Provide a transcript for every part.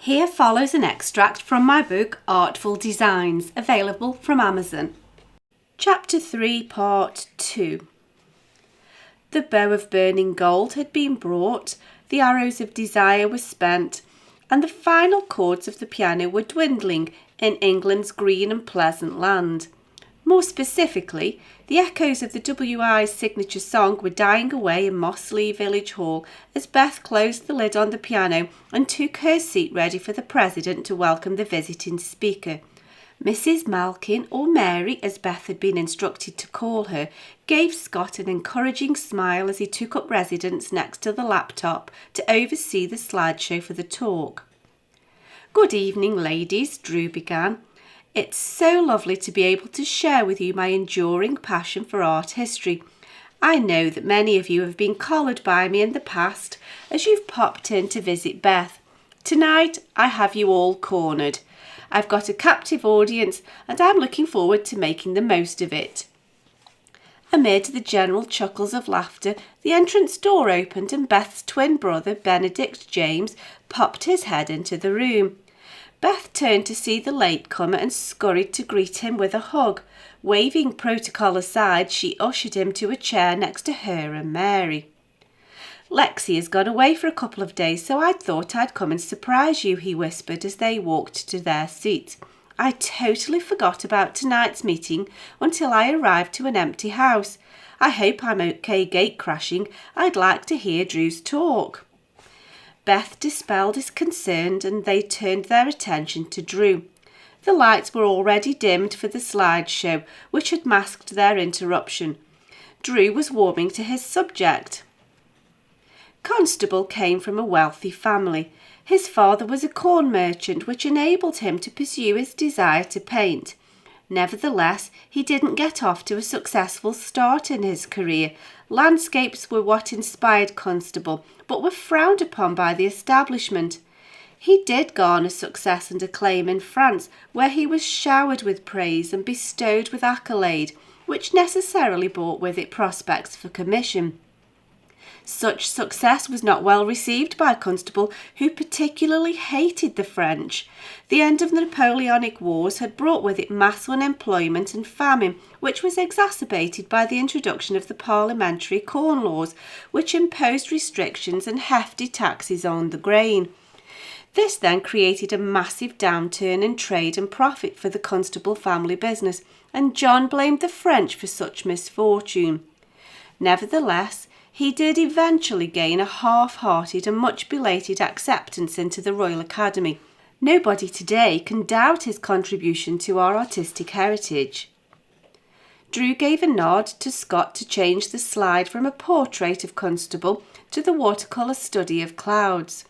Here follows an extract from my book Artful Designs, available from Amazon. Chapter 3, Part 2. The bow of burning gold had been brought, the arrows of desire were spent, and the final chords of the piano were dwindling in England's green and pleasant land. More specifically, the echoes of the WI's signature song were dying away in Mossleigh Village Hall as Beth closed the lid on the piano and took her seat ready for the President to welcome the visiting speaker. Mrs. Malkin, or Mary as Beth had been instructed to call her, gave Scott an encouraging smile as he took up residence next to the laptop to oversee the slideshow for the talk. "Good evening, ladies," Drew began. "It's so lovely to be able to share with you my enduring passion for art history. I know that many of you have been collared by me in the past as you've popped in to visit Beth. Tonight, I have you all cornered. I've got a captive audience and I'm looking forward to making the most of it." Amid the general chuckles of laughter, the entrance door opened and Beth's twin brother, Benedict James, popped his head into the room. Beth turned to see the latecomer and scurried to greet him with a hug. Waving protocol aside, she ushered him to a chair next to her and Mary. "Lexi has gone away for a couple of days, so I thought I'd come and surprise you," he whispered as they walked to their seats. "I totally forgot about tonight's meeting until I arrived to an empty house. I hope I'm okay gate crashing. I'd like to hear Drew's talk." Beth dispelled his concern and they turned their attention to Drew. The lights were already dimmed for the slideshow, which had masked their interruption. Drew was warming to his subject. Constable came from a wealthy family. His father was a corn merchant, which enabled him to pursue his desire to paint. Nevertheless, he didn't get off to a successful start in his career. Landscapes were what inspired Constable, but were frowned upon by the establishment. He did garner success and acclaim in France, where he was showered with praise and bestowed with accolade, which necessarily brought with it prospects for commission. Such success was not well received by Constable, who particularly hated the French. The end of the Napoleonic Wars had brought with it mass unemployment and famine, which was exacerbated by the introduction of the parliamentary corn laws, which imposed restrictions and hefty taxes on the grain. This then created a massive downturn in trade and profit for the Constable family business, and John blamed the French for such misfortune. Nevertheless, he did eventually gain a half-hearted and much belated acceptance into the Royal Academy. Nobody today can doubt his contribution to our artistic heritage. Drew gave a nod to Scott to change the slide from a portrait of Constable to the watercolour study of clouds.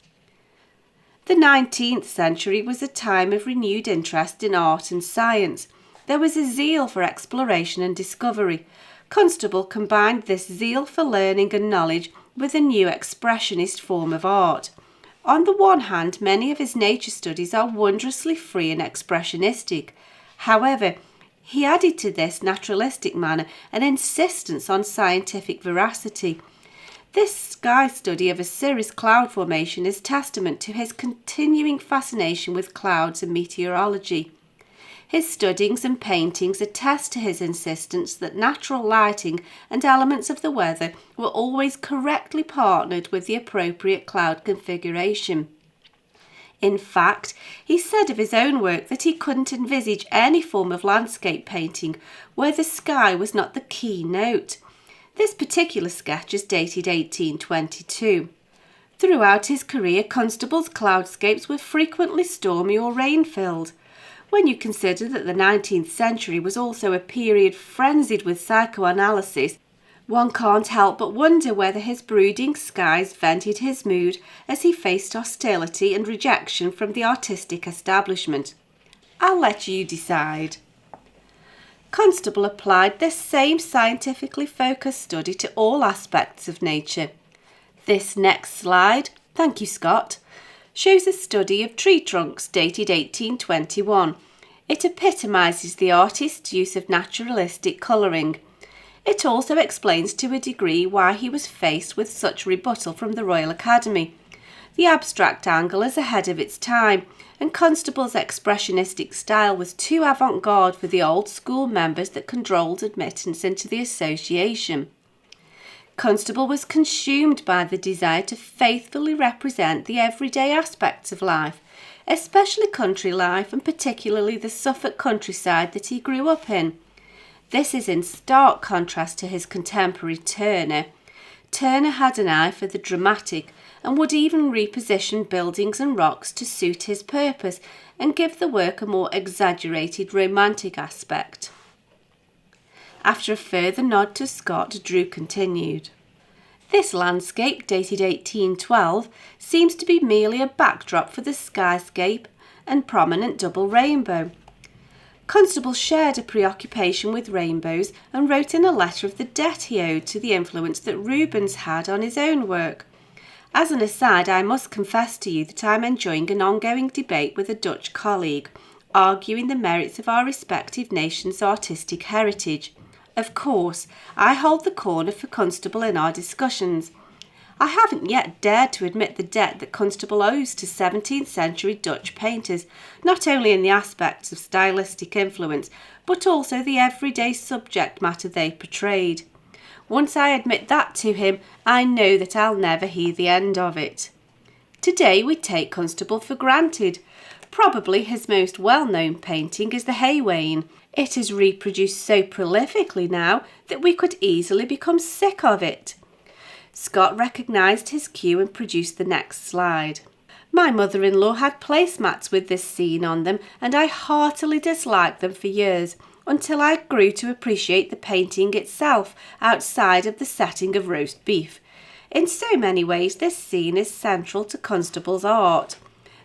The 19th century was a time of renewed interest in art and science. There was a zeal for exploration and discovery. Constable combined this zeal for learning and knowledge with a new expressionist form of art. On the one hand, many of his nature studies are wondrously free and expressionistic. However, he added to this naturalistic manner an insistence on scientific veracity. This sky study of a cirrus cloud formation is testament to his continuing fascination with clouds and meteorology. His studies and paintings attest to his insistence that natural lighting and elements of the weather were always correctly partnered with the appropriate cloud configuration. In fact, he said of his own work that he couldn't envisage any form of landscape painting where the sky was not the key note. This particular sketch is dated 1822. Throughout his career, Constable's cloudscapes were frequently stormy or rain-filled. When you consider that the 19th century was also a period frenzied with psychoanalysis, one can't help but wonder whether his brooding skies vented his mood as he faced hostility and rejection from the artistic establishment. I'll let you decide. Constable applied this same scientifically focused study to all aspects of nature. This next slide, thank you Scott, shows a study of tree trunks dated 1821. It epitomises the artist's use of naturalistic colouring. It also explains to a degree why he was faced with such rebuttal from the Royal Academy. The abstract angle is ahead of its time, and Constable's expressionistic style was too avant-garde for the old school members that controlled admittance into the association. Constable was consumed by the desire to faithfully represent the everyday aspects of life, especially country life and particularly the Suffolk countryside that he grew up in. This is in stark contrast to his contemporary Turner. Turner had an eye for the dramatic and would even reposition buildings and rocks to suit his purpose and give the work a more exaggerated romantic aspect. After a further nod to Scott, Drew continued. This landscape, dated 1812, seems to be merely a backdrop for the skyscape and prominent double rainbow. Constable shared a preoccupation with rainbows and wrote in a letter of the debt he owed to the influence that Rubens had on his own work. As an aside, I must confess to you that I am enjoying an ongoing debate with a Dutch colleague, arguing the merits of our respective nations' artistic heritage. Of course, I hold the corner for Constable in our discussions. I haven't yet dared to admit the debt that Constable owes to 17th century Dutch painters, not only in the aspects of stylistic influence, but also the everyday subject matter they portrayed. Once I admit that to him, I know that I'll never hear the end of it. Today we take Constable for granted. Probably his most well-known painting is the Haywain. It is reproduced so prolifically now that we could easily become sick of it. Scott recognised his cue and produced the next slide. My mother-in-law had placemats with this scene on them, and I heartily disliked them for years, until I grew to appreciate the painting itself outside of the setting of roast beef. In so many ways this scene is central to Constable's art.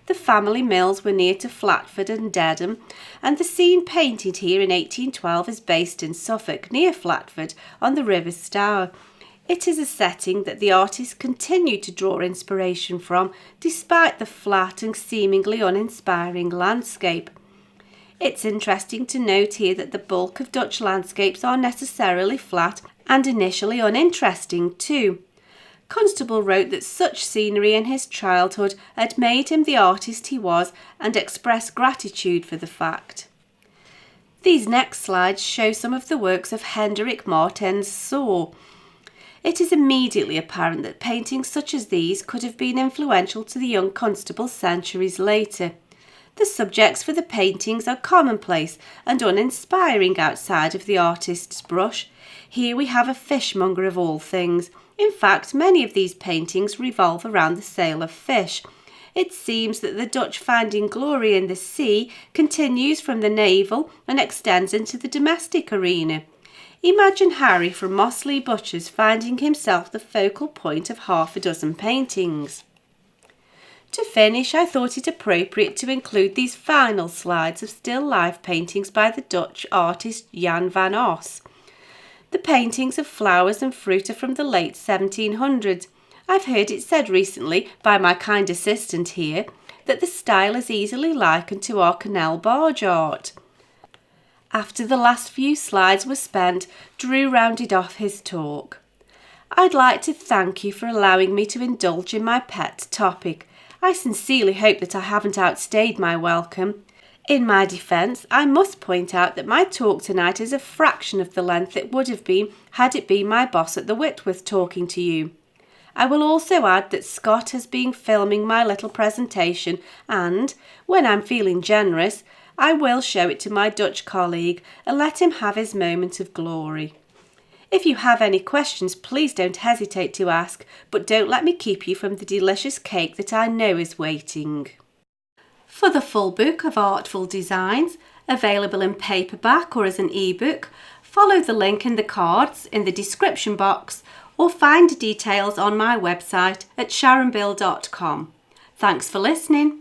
The family mills were near to Flatford and Dedham, and the scene painted here in 1812 is based in Suffolk, near Flatford, on the River Stour. It is a setting that the artist continued to draw inspiration from, despite the flat and seemingly uninspiring landscape. It's interesting to note here that the bulk of Dutch landscapes are necessarily flat and initially uninteresting too. Constable wrote that such scenery in his childhood had made him the artist he was and expressed gratitude for the fact. These next slides show some of the works of Hendrik Martens Saw. It is immediately apparent that paintings such as these could have been influential to the young Constable centuries later. The subjects for the paintings are commonplace and uninspiring outside of the artist's brush. Here we have a fishmonger of all things. In fact, many of these paintings revolve around the sale of fish. It seems that the Dutch finding glory in the sea continues from the naval and extends into the domestic arena. Imagine Harry from Mossleigh Butchers finding himself the focal point of half a dozen paintings. To finish, I thought it appropriate to include these final slides of still life paintings by the Dutch artist Jan van Os. The paintings of flowers and fruit are from the late 1700s. I've heard it said recently by my kind assistant here that the style is easily likened to our canal barge art. After the last few slides were spent, Drew rounded off his talk. I'd like to thank you for allowing me to indulge in my pet topic. I sincerely hope that I haven't outstayed my welcome. In my defence, I must point out that my talk tonight is a fraction of the length it would have been had it been my boss at the Whitworth talking to you. I will also add that Scott has been filming my little presentation and, when I'm feeling generous, I will show it to my Dutch colleague and let him have his moment of glory. If you have any questions, please don't hesitate to ask, but don't let me keep you from the delicious cake that I know is waiting. For the full book of Artful designs, available in paperback or as an ebook, follow the link in the cards in the description box or find details on my website at sharonbill.com. Thanks for listening.